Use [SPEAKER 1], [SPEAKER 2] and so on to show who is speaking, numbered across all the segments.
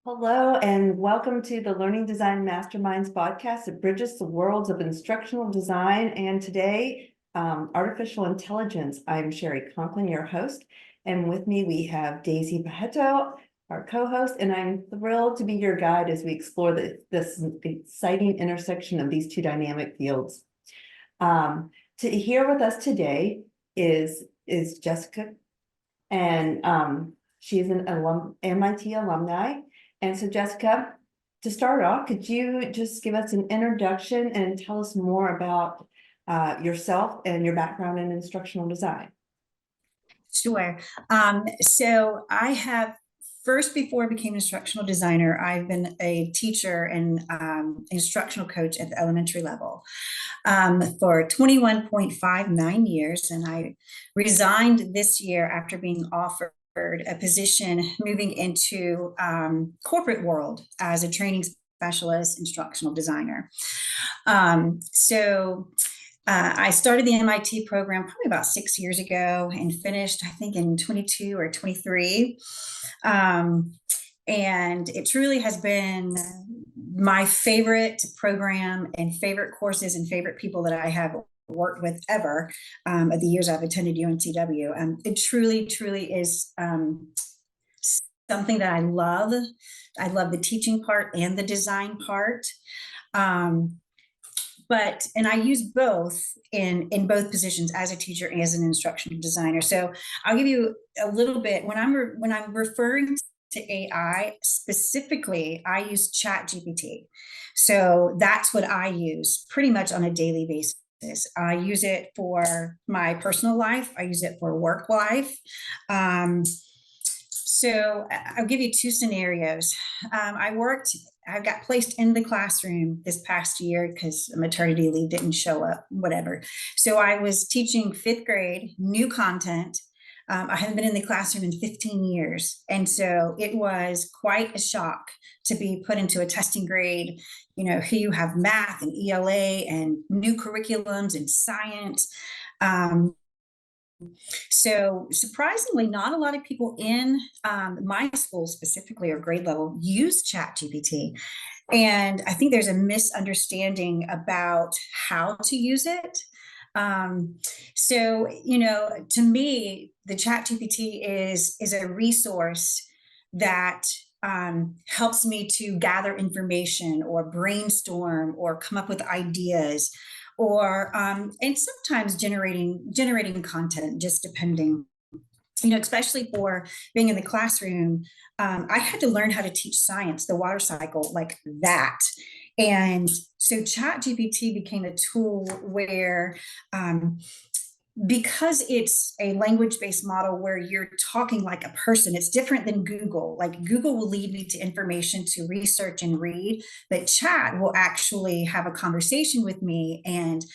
[SPEAKER 1] Hello, and welcome to the Learning Design Masterminds podcast that bridges the worlds of instructional design. And today, artificial intelligence. I'm Sherry Conklin, your host. And with me, we have Daisy Bajeto, our co-host, and I'm thrilled to be your guide as we explore this exciting intersection of these two dynamic fields. To here with us today is Jessica, and she is an MIT alumni. And so, Jessica, to start off, could you just give us an introduction and tell us more about yourself and your background in instructional design?
[SPEAKER 2] Sure. So I have first, before I became an instructional designer, I've been a teacher and instructional coach at the elementary level for 21.59 years. And I resigned this year after being offered a position moving into corporate world as a training specialist instructional designer. I started the MIT program probably about 6 years ago and finished, I think, in 22 or 23. And it truly has been my favorite program and favorite courses and favorite people that I have worked with ever at the years I've attended UNCW. It truly, truly is something that I love. I love the teaching part and the design part. And I use both in both positions as a teacher and as an instructional designer. So I'll give you a little bit when I'm referring to AI specifically, I use ChatGPT. So that's what I use pretty much on a daily basis. I use it for my personal life. I use it for work life. So I'll give you two scenarios. I got placed in the classroom this past year because maternity leave didn't show up, whatever. So I was teaching fifth grade, new content. I haven't been in the classroom in 15 years. And so it was quite a shock to be put into a testing grade. You know, here you have math and ELA and new curriculums and science. So surprisingly, not a lot of people in my school specifically or grade level use ChatGPT. And I think there's a misunderstanding about how to use it. To me, the ChatGPT is a resource that helps me to gather information or brainstorm or come up with ideas or and sometimes generating content, just depending, especially for being in the classroom. I had to learn how to teach science, the water cycle, like that. And so ChatGPT became a tool where because it's a language-based model where you're talking like a person, it's different than Google. Like Google will lead me to information to research and read, but Chat will actually have a conversation with me. And,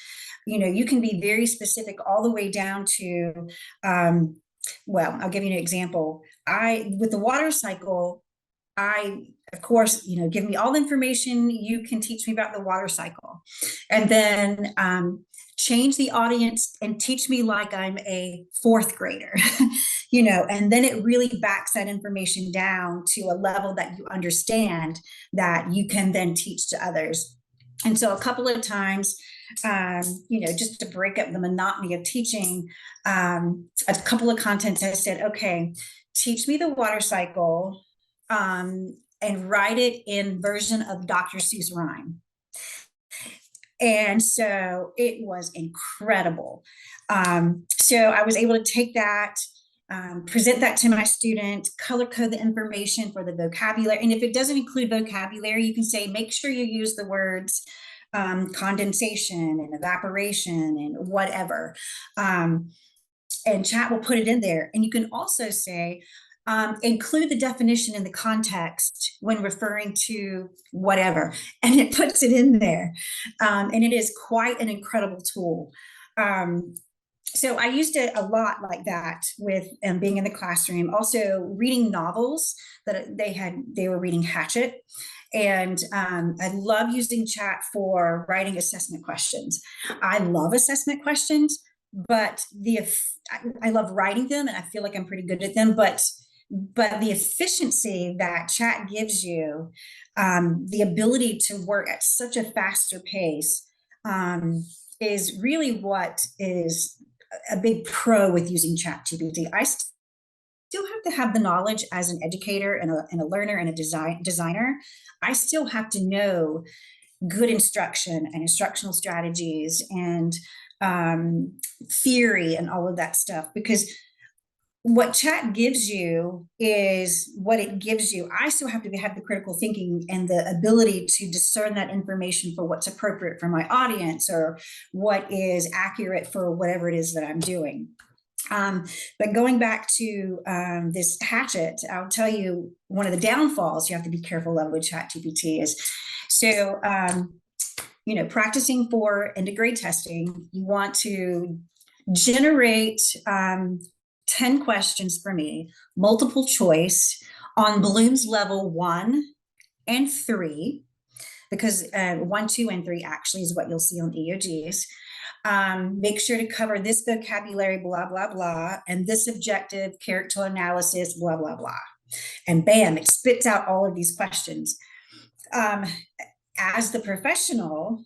[SPEAKER 2] you can be very specific all the way down to, I'll give you an example. With the water cycle, of course, give me all the information you can teach me about the water cycle. And then, change the audience and teach me like I'm a fourth grader, and then it really backs that information down to a level that you understand that you can then teach to others. And so a couple of times, just to break up the monotony of teaching, a couple of contents I said, okay, teach me the water cycle and write it in version of Dr. Seuss rhyme. And so it was incredible. So I was able to take that, present that to my student, color code the information for the vocabulary. And if it doesn't include vocabulary, you can say, make sure you use the words condensation and evaporation and whatever. And Chat will put it in there. And you can also say, include the definition in the context when referring to whatever, and it puts it in there. And it is quite an incredible tool. So I used it a lot like that with being in the classroom, also reading novels that they were reading Hatchet. And I love using Chat for writing assessment questions. I love assessment questions, but I love writing them and I feel like I'm pretty good at them, but but the efficiency that chat gives you, the ability to work at such a faster pace, is really what is a big pro with using ChatGPT. I still have to have the knowledge as an educator and a learner and a designer. I still have to know good instruction and instructional strategies and theory and all of that stuff, because what chat gives you is what it gives you. I still have to have the critical thinking and the ability to discern that information for what's appropriate for my audience or what is accurate for whatever it is that I'm doing. But going back to this hatchet, I'll tell you one of the downfalls you have to be careful of with ChatGPT is, so, practicing for end of grade testing, you want to generate 10 questions for me, multiple choice on Bloom's level 1 and 3, because 1, 2, and 3 actually is what you'll see on EOGs. Make sure to cover this vocabulary, blah, blah, blah, and this objective character analysis, blah, blah, blah. And bam, it spits out all of these questions. As the professional,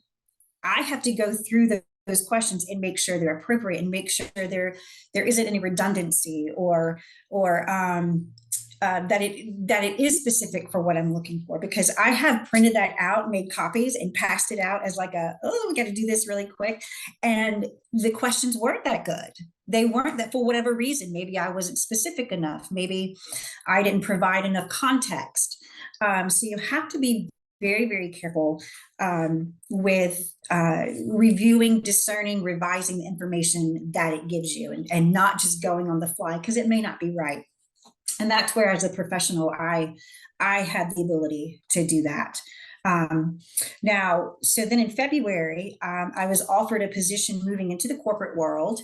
[SPEAKER 2] I have to go through those questions and make sure they're appropriate and make sure there isn't any redundancy or that it is specific for what I'm looking for, because I have printed that out, made copies, and passed it out as like we got to do this really quick. And the questions weren't that good. They weren't, that for whatever reason. Maybe I wasn't specific enough. Maybe I didn't provide enough context. So you have to be very, very careful with reviewing, discerning, revising the information that it gives you, and not just going on the fly, because it may not be right. And that's where, as a professional, I had the ability to do that. Now, so then in February, I was offered a position moving into the corporate world,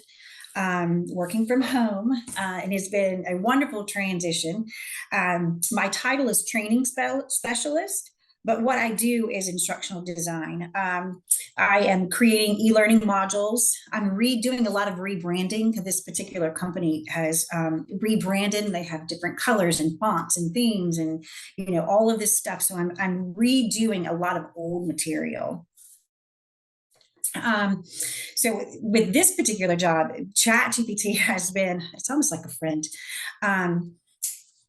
[SPEAKER 2] working from home, and it's been a wonderful transition. My title is training specialist, but what I do is instructional design. I am creating e-learning modules. I'm doing a lot of rebranding, because this particular company has rebranded, and they have different colors and fonts and themes and all of this stuff. So I'm redoing a lot of old material. So with this particular job, ChatGPT has been, it's almost like a friend.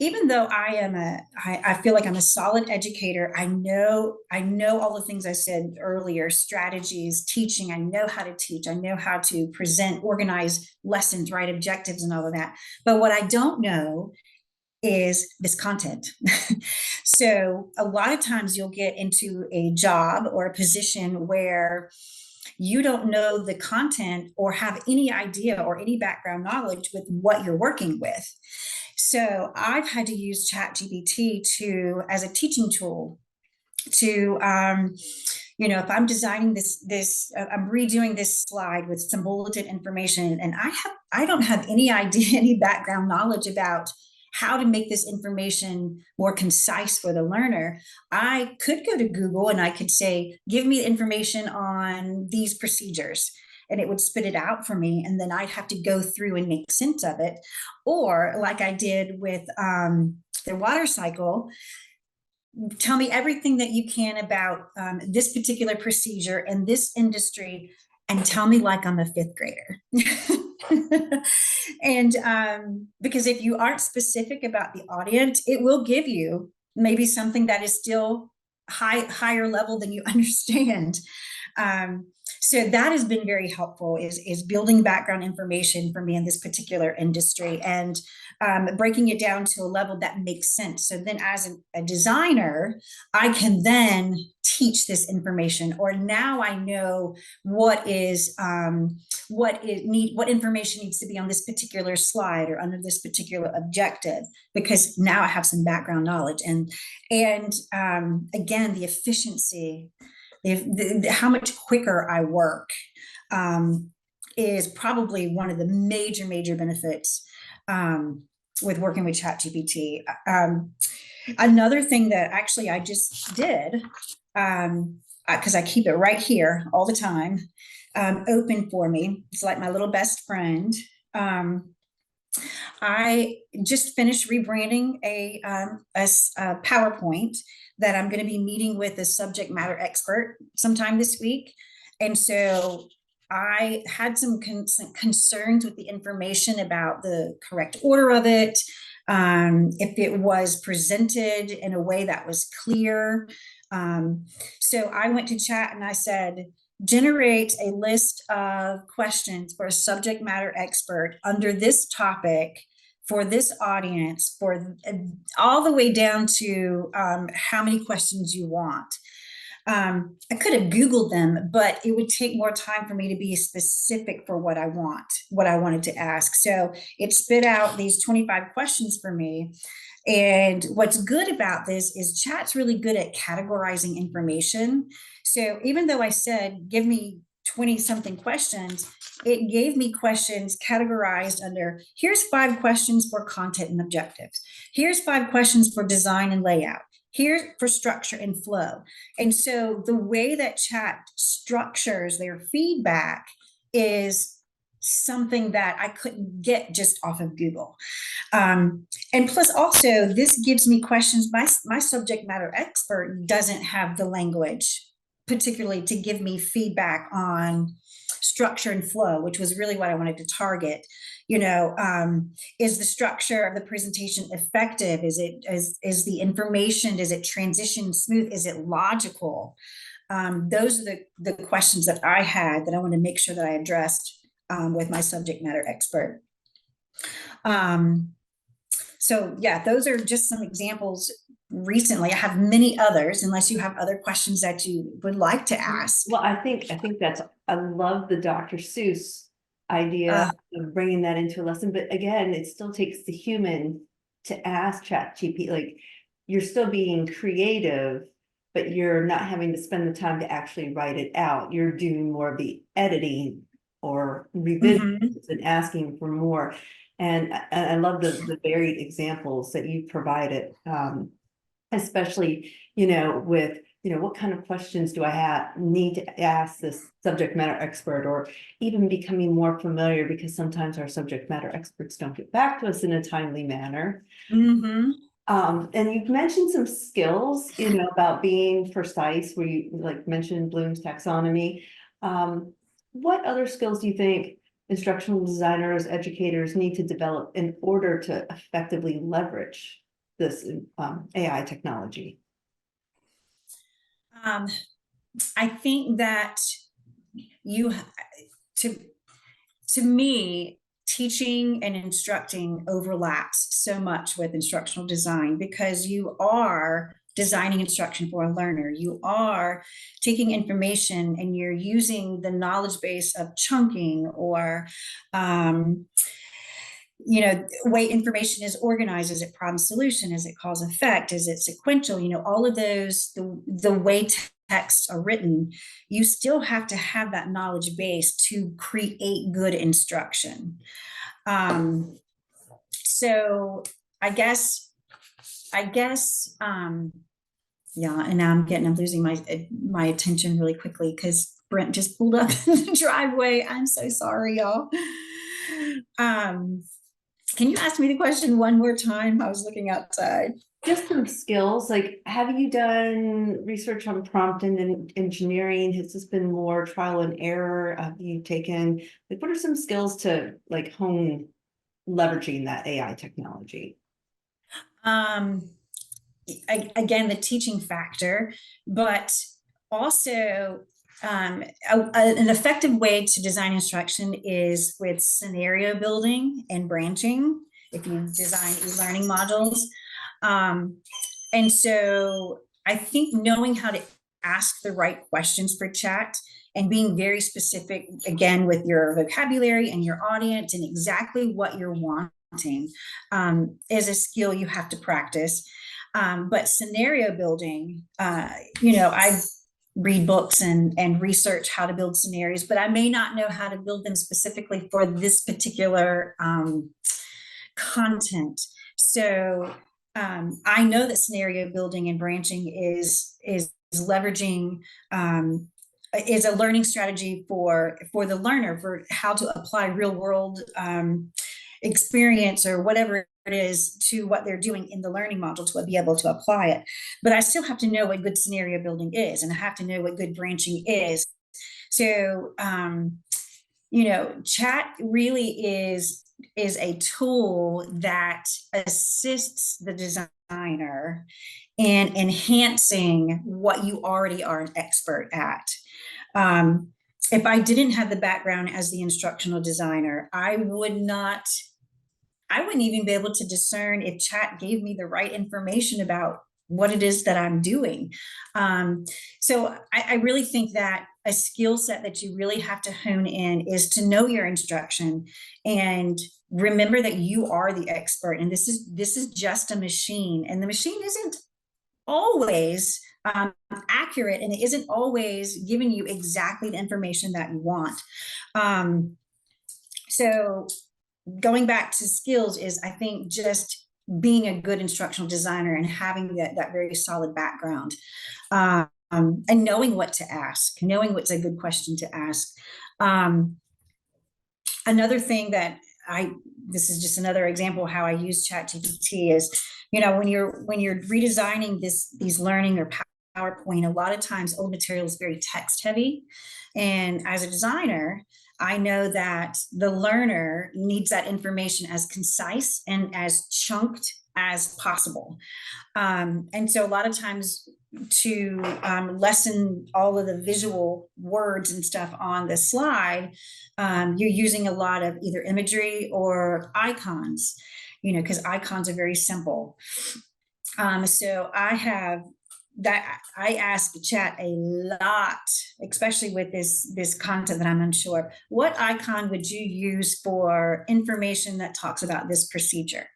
[SPEAKER 2] Even though I feel like I'm a solid educator, I know all the things I said earlier, strategies, teaching, I know how to teach, I know how to present, organize lessons, write objectives and all of that. But what I don't know is this content. So a lot of times you'll get into a job or a position where you don't know the content or have any idea or any background knowledge with what you're working with. So I've had to use ChatGPT as a teaching tool to, if I'm designing I'm redoing this slide with some bulleted information, and I don't have any idea, any background knowledge about how to make this information more concise for the learner. I could go to Google and I could say, give me information on these procedures, and it would spit it out for me. And then I'd have to go through and make sense of it. Or like I did with the water cycle, tell me everything that you can about this particular procedure in this industry, and tell me like I'm a fifth grader. And because if you aren't specific about the audience, it will give you maybe something that is still higher level than you understand. So that has been very helpful, is building background information for me in this particular industry, and breaking it down to a level that makes sense. So then as a designer, I can then teach this information, or now I know what information needs to be on this particular slide or under this particular objective, because now I have some background knowledge. And again, the efficiency, how much quicker I work is probably one of the major benefits with working with ChatGPT. Another thing that actually I just did, because I keep it right here all the time, open for me. It's like my little best friend. I just finished rebranding a PowerPoint that I'm going to be meeting with a subject matter expert sometime this week. And so I had some concerns with the information about the correct order of it, if it was presented in a way that was clear. So I went to chat and I said, generate a list of questions for a subject matter expert under this topic for this audience, for all the way down to how many questions you want. I could have Googled them, but it would take more time for me to be specific for what I wanted to ask. So it spit out these 25 questions for me. And what's good about this is chat's really good at categorizing information. So even though I said, give me 20 something questions, it gave me questions categorized under, here's 5 questions for content and objectives. Here's 5 questions for design and layout. Here's for structure and flow. And so the way that chat structures their feedback is something that I couldn't get just off of Google. And plus also, this gives me questions. My subject matter expert doesn't have the language, particularly to give me feedback on structure and flow, which was really what I wanted to target. Is the structure of the presentation effective? Is the information, does it transition smooth? Is it logical? Those are the questions that I had that I want to make sure that I addressed with my subject matter expert. So yeah, those are just some examples recently. I have many others, unless you have other questions that you would like to ask.
[SPEAKER 1] Well, I think I love the Dr. Seuss idea of bringing that into a lesson, but again, it still takes the human to ask ChatGPT. Like, you're still being creative, but you're not having to spend the time to actually write it out. You're doing more of the editing or revisions and asking for more. And I love the varied examples that you provided, especially, with, what kind of questions do I need to ask this subject matter expert, or even becoming more familiar, because sometimes our subject matter experts don't get back to us in a timely manner. And you've mentioned some skills, about being precise, where you mentioned Bloom's taxonomy. What other skills do you think instructional designers, educators need to develop in order to effectively leverage this AI technology?
[SPEAKER 2] I think that you to me, teaching and instructing overlaps so much with instructional design, because you are designing instruction for a learner. You are taking information and you're using the knowledge base of chunking, or way information is organized. Is it problem solution? Is it cause effect? Is it sequential? All of those, the way texts are written, you still have to have that knowledge base to create good instruction. So I guess, yeah, and now I'm losing my attention really quickly because Brent just pulled up in the driveway. I'm so sorry, y'all. Can you ask me the question one more time? I was looking outside.
[SPEAKER 1] Just some skills, like, have you done research on prompt and engineering? Has this been more trial and error? Have you taken, what are some skills to hone leveraging that AI technology?
[SPEAKER 2] Again, the teaching factor, but also an effective way to design instruction is with scenario building and branching, if you design e-learning modules. And so I think knowing how to ask the right questions for chat and being very specific, again, with your vocabulary and your audience and exactly what you're wanting, is a skill you have to practice. But scenario building, I read books and research how to build scenarios, but I may not know how to build them specifically for this particular content. So I know that scenario building and branching is leveraging, is a learning strategy for the learner, for how to apply real world experience or whatever it is to what they're doing in the learning module to be able to apply it. But I still have to know what good scenario building is, and I have to know what good branching is. So, chat really is a tool that assists the designer in enhancing what you already are an expert at. If I didn't have the background as the instructional designer, I wouldn't even be able to discern if chat gave me the right information about what it is that I'm doing. So I really think that a skill set that you really have to hone in is to know your instruction and remember that you are the expert. And this is just a machine, and the machine isn't always accurate, and it isn't always giving you exactly the information that you want. So going back to skills is, I think, just being a good instructional designer and having that very solid background, and knowing what to ask, knowing what's a good question to ask. Another thing that this is just another example of how I use ChatGPT is, when you're redesigning these learning or PowerPoint, a lot of times old material is very text heavy. And as a designer, I know that the learner needs that information as concise and as chunked as possible. And so a lot of times to lessen all of the visual words and stuff on the slide, you're using a lot of either imagery or icons, because icons are very simple. So I ask chat a lot, especially with this content that I'm unsure. What icon would you use for information that talks about this procedure?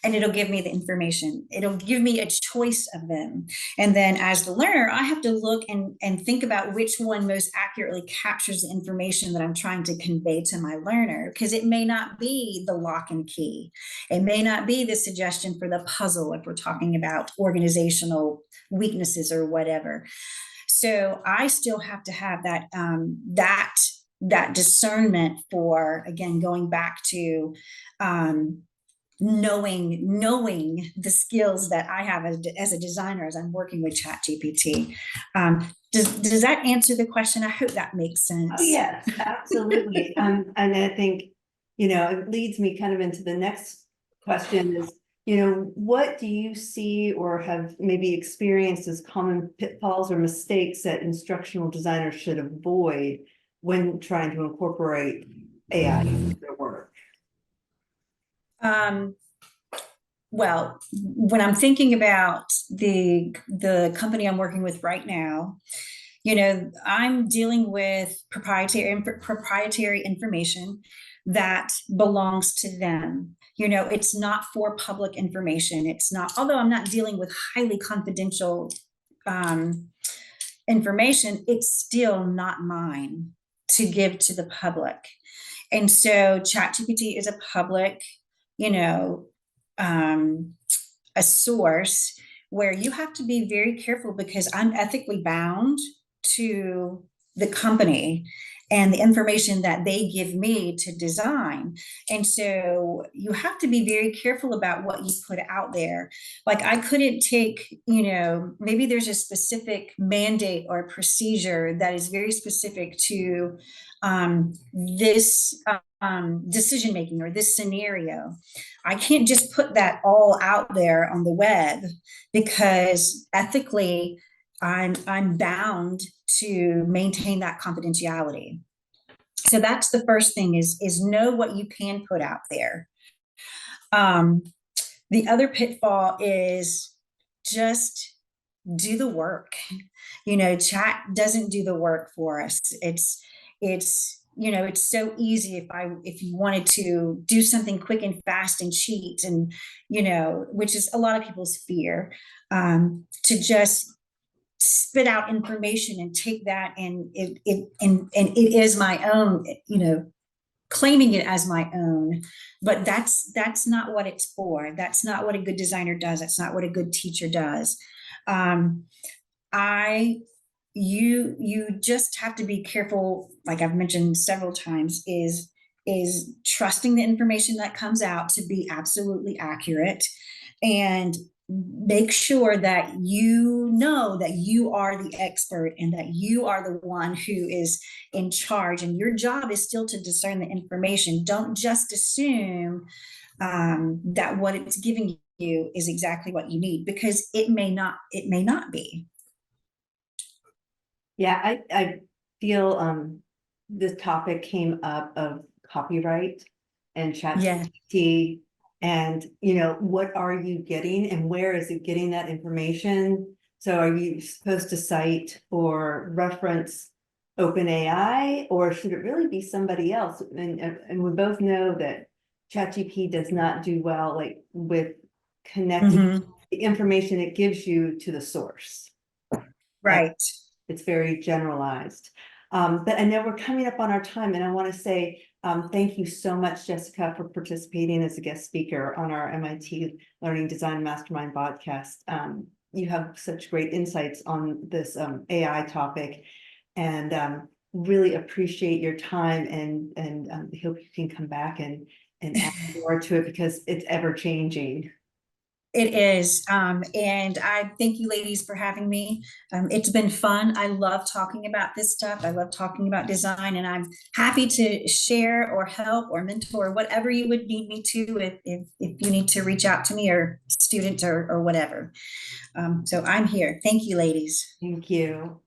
[SPEAKER 2] And it'll give me the information. It'll give me a choice of them. And then as the learner, I have to look and think about which one most accurately captures the information that I'm trying to convey to my learner, because it may not be the lock and key. It may not be the suggestion for the puzzle if we're talking about organizational weaknesses or whatever. So I still have to have that discernment for, again, going back to knowing the skills that I have as a designer as I'm working with ChatGPT. Does that answer the question? I hope that makes sense.
[SPEAKER 1] Oh, yes, absolutely. And I think, it leads me kind of into the next question is, what do you see or have maybe experienced as common pitfalls or mistakes that instructional designers should avoid when trying to incorporate AI into their work?
[SPEAKER 2] Well, when I'm thinking about the company I'm working with right now, I'm dealing with proprietary information that belongs to them. It's not for public information. It's not, although I'm not dealing with highly confidential information, it's still not mine to give to the public. And so ChatGPT is a public, a source where you have to be very careful, because I'm ethically bound to the company and the information that they give me to design. And so you have to be very careful about what you put out there. Like, I couldn't take, maybe there's a specific mandate or procedure that is very specific to this decision making or this scenario. I can't just put that all out there on the web, because ethically I'm bound to maintain that confidentiality. So that's the first thing, is know what you can put out there. The other pitfall is just do the work. Chat doesn't do the work for us. It's so easy if you wanted to do something quick and fast and cheat, and which is a lot of people's fear, to just spit out information and take that and it is my own, claiming it as my own. But that's not what it's for. That's not what a good designer does. That's not what a good teacher does. You just have to be careful, like I've mentioned several times, is is trusting the information that comes out to be absolutely accurate, and make sure that you know that you are the expert and that you are the one who is in charge, and your job is still to discern the information. Don't just assume that what it's giving you is exactly what you need, because it may not be.
[SPEAKER 1] Yeah, I feel this topic came up of copyright and
[SPEAKER 2] Yeah.
[SPEAKER 1] ChatGPT, and what are you getting and where is it getting that information? So are you supposed to cite or reference OpenAI, or should it really be somebody else? And we both know that ChatGPT does not do well like with connecting
[SPEAKER 2] Mhm.
[SPEAKER 1] the information it gives you to the source.
[SPEAKER 2] Right.
[SPEAKER 1] It's very generalized. But I know we're coming up on our time, and I want to say thank you so much, Jessica, for participating as a guest speaker on our MIT Learning Design Mastermind podcast. You have such great insights on this AI topic, and really appreciate your time, and hope you can come back and add more to it, because it's ever changing.
[SPEAKER 2] It is. And I thank you ladies for having me. It's been fun. I love talking about this stuff. I love talking about design, and I'm happy to share or help or mentor, whatever you would need me to, if you need to reach out to me, or student, or whatever. So I'm here. Thank you, ladies.
[SPEAKER 1] Thank you.